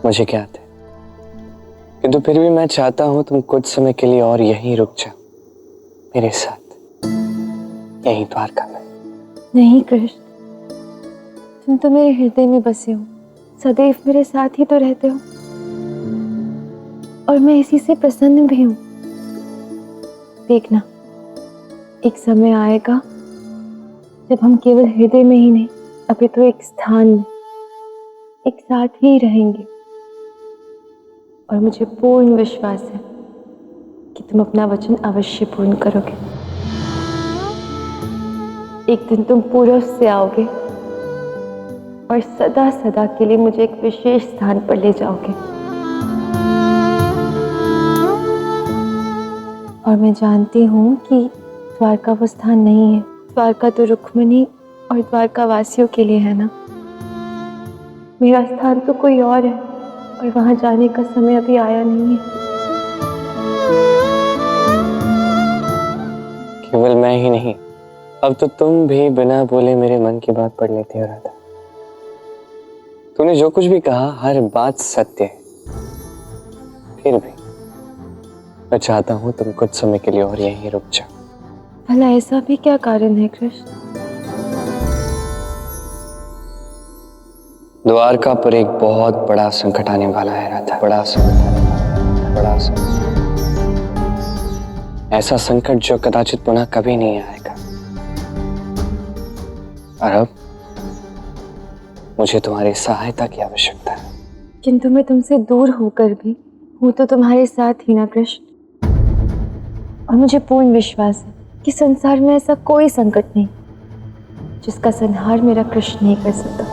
मुझे ज्ञात है, किंतु फिर भी मैं चाहता हूं तुम कुछ समय के लिए और यहीं रुक जाओ मेरे साथ, यहीं द्वारका में। नहीं कृष्ण, तुम तो मेरे हृदय में बसे हो, सदैव मेरे साथ ही तो रहते हो और मैं इसी से प्रसन्न भी हूं। देखना, एक समय आएगा जब हम केवल हृदय में ही नहीं, अभी तो एक स्थान में एक साथ ही रहेंगे। और मुझे पूर्ण विश्वास है कि तुम अपना वचन अवश्य पूर्ण करोगे। एक दिन तुम पूर्व से आओगे और सदा सदा के लिए मुझे एक विशेष स्थान पर ले जाओगे। और मैं जानती हूँ कि द्वारका वो स्थान नहीं है। द्वारका तो रुक्मिणी और द्वारका वासियों के लिए है ना। मेरा स्थान तो कोई और है और वहां जाने का समय अभी आया नहीं है। केवल मैं ही नहीं, अब तो तुम भी बिना बोले मेरे मन की बात पढ़ लेती हो राधा। तूने जो कुछ भी कहा हर बात सत्य है, फिर भी मैं चाहता हूं तुम कुछ समय के लिए और यहीं रुक जाओ। भला ऐसा भी क्या कारण है कृष्ण? द्वारका पर एक बहुत बड़ा संकट आने वाला है राधा, बड़ा संकट आने वाला है, बड़ा संकट। ऐसा संकट जो कदाचित पुनः कभी नहीं आएगा। और अब मुझे तुम्हारी सहायता की आवश्यकता है। किंतु मैं तुमसे दूर होकर भी हूं तो तुम्हारे साथ ही ना कृष्ण। और मुझे पूर्ण विश्वास है कि संसार में ऐसा कोई संकट नहीं जिसका संहार मेरा कृष्ण नहीं कर सकता।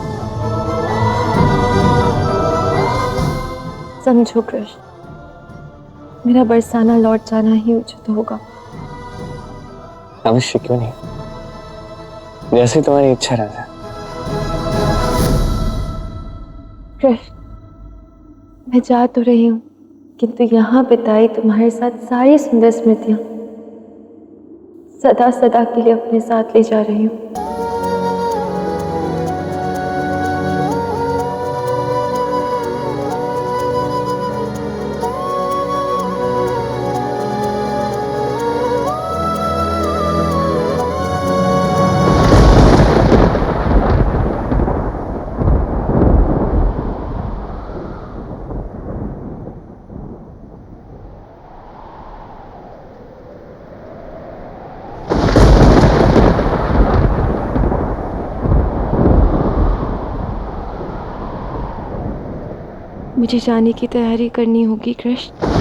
समझो कृष्ण, मेरा बरसाना लौट जाना ही उचित होगा। अवश्य, क्यों नहीं, जैसे तुम्हारी इच्छा राधा। कृष्ण, मैं जा तो रही हूँ, किंतु यहाँ बिताई तुम्हारे साथ सारी सुंदर स्मृतियां सदा सदा के लिए अपने साथ ले जा रही हूँ। मुझे जाने की तैयारी करनी होगी कृष्ण।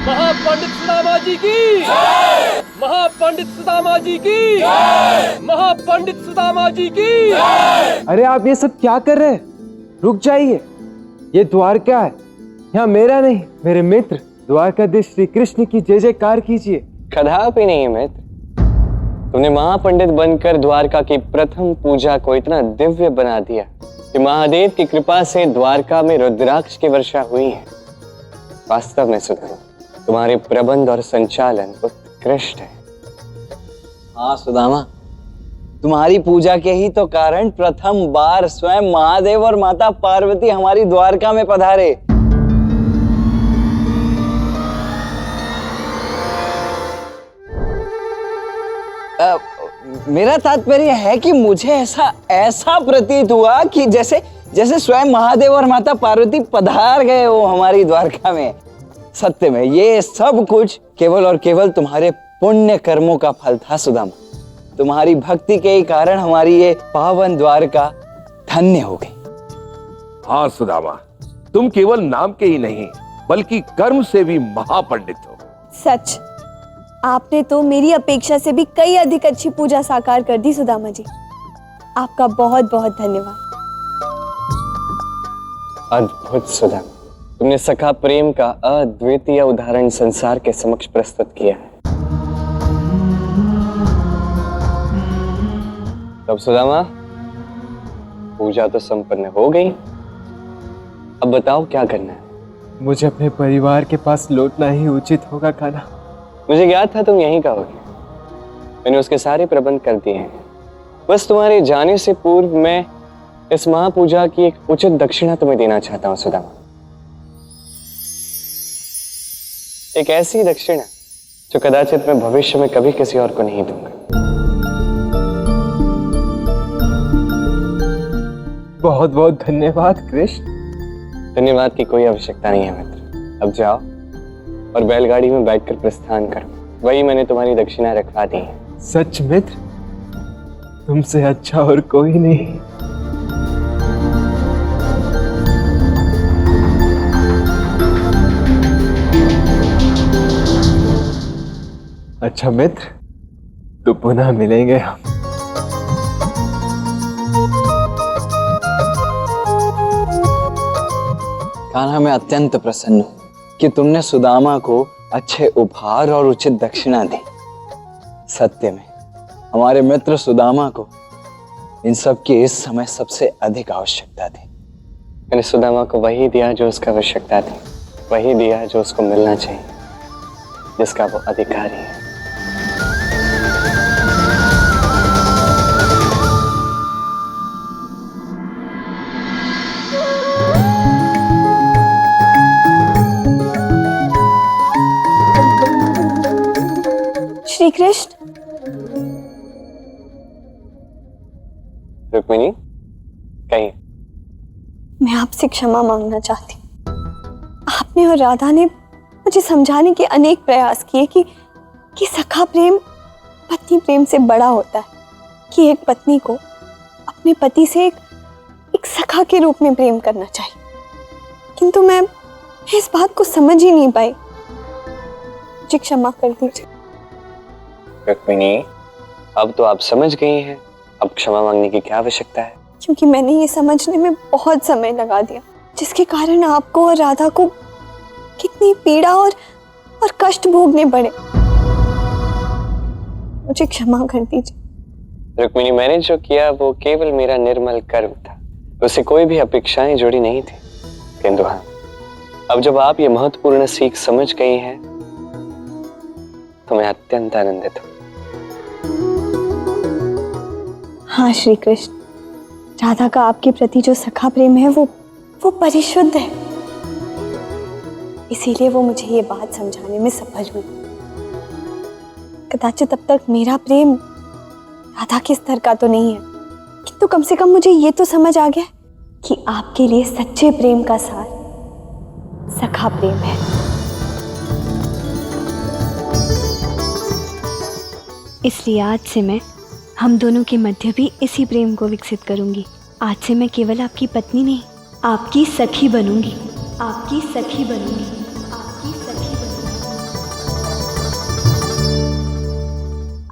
महापंडित सुदामा जी की, महापंडित सुदामा जी की, महापंडित सुदामा जी की। अरे आप ये सब क्या कर रहे हैं? रुक जाइए, ये द्वारका है, यहाँ मेरा नहीं, मेरे मित्र द्वारकाधीश श्री कृष्ण की जय जयकार कीजिए। कदापि नहीं मित्र, तुमने महापंडित बनकर द्वारका की प्रथम पूजा को इतना दिव्य बना दिया कि महादेव की कृपा से द्वारका में रुद्राक्ष की वर्षा हुई है। वास्तव में सुदामा, तुम्हारे प्रबंध और संचालन उत्कृष्ट है। हाँ सुदामा, तुम्हारी पूजा के ही तो कारण प्रथम बार स्वयं महादेव और माता पार्वती हमारी द्वारका में पधारे। मेरा तात्पर्य है कि मुझे ऐसा प्रतीत हुआ कि जैसे स्वयं महादेव और माता पार्वती पधार गए हो हमारी द्वारका में। सत्य में ये सब कुछ केवल और केवल तुम्हारे पुण्य कर्मों का फल था सुदामा। तुम्हारी भक्ति के ही कारण हमारी ये पावन द्वारका धन्य हो गई। हाँ सुदामा, तुम केवल नाम के ही नहीं बल्कि कर्म से भी महापंडित हो। सच, आपने तो मेरी अपेक्षा से भी कई अधिक अच्छी पूजा साकार कर दी सुदामा जी। आपका बहुत बहुत धन्यवाद। अद्भुत सुधा, तुमने सखा प्रेम का अद्वितीय उदाहरण संसार के समक्ष प्रस्तुत किया है। तब सुदामा, पूजा तो संपन्न हो गई, अब बताओ क्या करना है? मुझे अपने परिवार के पास लौटना ही उचित होगा कान्हा। मुझे ज्ञात था तुम यहीं कहोगे। मैंने उसके सारे प्रबंध कर दिए हैं। बस तुम्हारे जाने से पूर्व मैं इस महापूजा की एक उचित दक्षिणा तुम्हें देना चाहता हूं सुदामा। एक ऐसी दक्षिणा जो कदाचित मैं भविष्य में कभी किसी और को नहीं दूंगा। बहुत बहुत धन्यवाद कृष्ण। धन्यवाद की कोई आवश्यकता नहीं है मित्र। अब जाओ और बैलगाड़ी में बैठकर प्रस्थान करो। वही मैंने तुम्हारी दक्षिणा रखवा दी है। सच मित्र, तुमसे अच्छा और कोई नहीं। अच्छा मित्र, तो पुनः मिलेंगे हम। कान्हा, मैं अत्यंत प्रसन्न हूं कि तुमने सुदामा को अच्छे उपहार और उचित दक्षिणा दी। सत्य में हमारे मित्र सुदामा को इन सब की इस समय सबसे अधिक आवश्यकता थी। मैंने सुदामा को वही दिया जो उसका आवश्यकता थी, वही दिया जो उसको मिलना चाहिए, जिसका वो अधिकारी है। श्री कृष्ण, रुक्मिणी, कहिए। मैं आपसे क्षमा मांगना चाहती हूँ। आपने और राधा ने मुझे समझाने के अनेक प्रयास किए कि सखा प्रेम पत्नी प्रेम से बड़ा होता है, कि एक पत्नी को अपने पति से एक सखा के रूप में प्रेम करना चाहिए, किंतु मैं इस बात को समझ ही नहीं पाई। मुझे क्षमा कर दीजिए। रुक्मिणी, अब तो आप समझ गई हैं, अब क्षमा मांगने की क्या आवश्यकता है? क्योंकि मैंने ये समझने में बहुत समय लगा दिया, जिसके कारण आपको और राधा को कितनी पीड़ा और कष्ट भोगने पड़े। मुझे क्षमा कर दीजिए। रुक्मिणी, मैंने जो किया वो केवल मेरा निर्मल कर्म था, उससे कोई भी अपेक्षाएं जुड़ी नहीं थी। किंतु हाँ, अब जब आप ये महत्वपूर्ण सीख समझ गई हैं तो मैं अत्यंत आनंदित हूँ। हाँ श्री कृष्ण, राधा का आपके प्रति जो सखा प्रेम है वो परिशुद्ध है, इसीलिए वो मुझे ये बात समझाने में सफल हुई। कदाचित अब तक मेरा प्रेम राधा के स्तर का तो नहीं है, किंतु कम से कम मुझे ये तो समझ आ गया कि आपके लिए सच्चे प्रेम का सार सखा प्रेम है। इसलिए आज से मैं हम दोनों के मध्य भी इसी प्रेम को विकसित करूंगी। आज से मैं केवल आपकी पत्नी नहीं, आपकी सखी बनूंगी, आपकी सखी बनूंगी, आपकी सखी बनूंगी।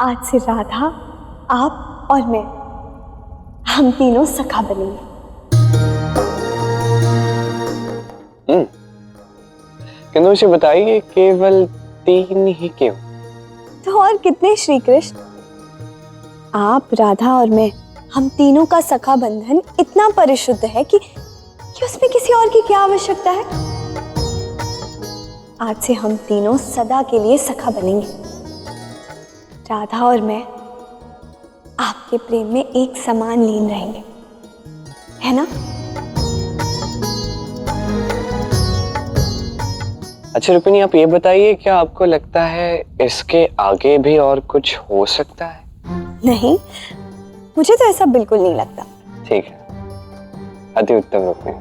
आज से राधा, आप और मैं, हम तीनों सखा बनेंगे। किंतु मुझे बताइए, केवल 3 ही क्यों? तो और कितने श्री कृष्ण? आप, राधा और मैं, हम तीनों का सखा बंधन इतना परिशुद्ध है कि उसमें किसी और की क्या आवश्यकता है। आज से हम तीनों सदा के लिए सखा बनेंगे। राधा और मैं आपके प्रेम में एक समान लीन रहेंगे, है ना? अच्छा रुक्मिणी, आप ये बताइए, क्या आपको लगता है इसके आगे भी और कुछ हो सकता है? नहीं, मुझे तो ऐसा बिल्कुल नहीं लगता। ठीक है, अति उत्तम रुक्मिणी।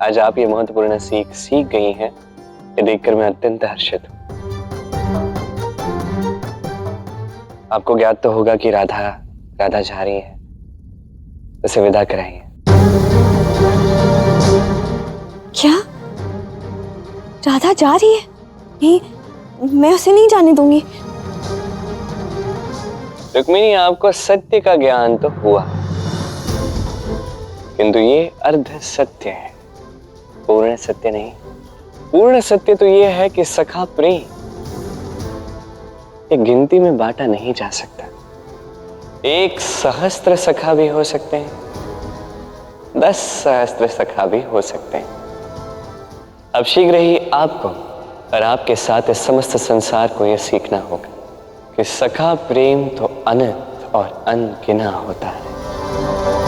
आज आप ये महत्वपूर्ण सीख गई हैं, ये देखकर मैं अत्यंत हर्षित हूँ। आपको ज्ञात तो होगा कि राधा जा रही है, उसे विदा कराइए। क्या? राधा जा रही है? नहीं, मैं उसे नहीं जाने दूंगी। रुक्मिणी, आपको सत्य का ज्ञान तो हुआ, किंतु ये अर्ध सत्य है, पूर्ण सत्य नहीं। पूर्ण सत्य तो ये है कि सखा प्रेम एक गिनती में बांटा नहीं जा सकता। 1 सहस्त्र सखा भी हो सकते हैं, 10 सहस्त्र सखा भी हो सकते हैं। अब शीघ्र ही आपको और आपके साथ इस समस्त संसार को यह सीखना होगा कि सखा प्रेम तो अनंत और अनगिना होता है।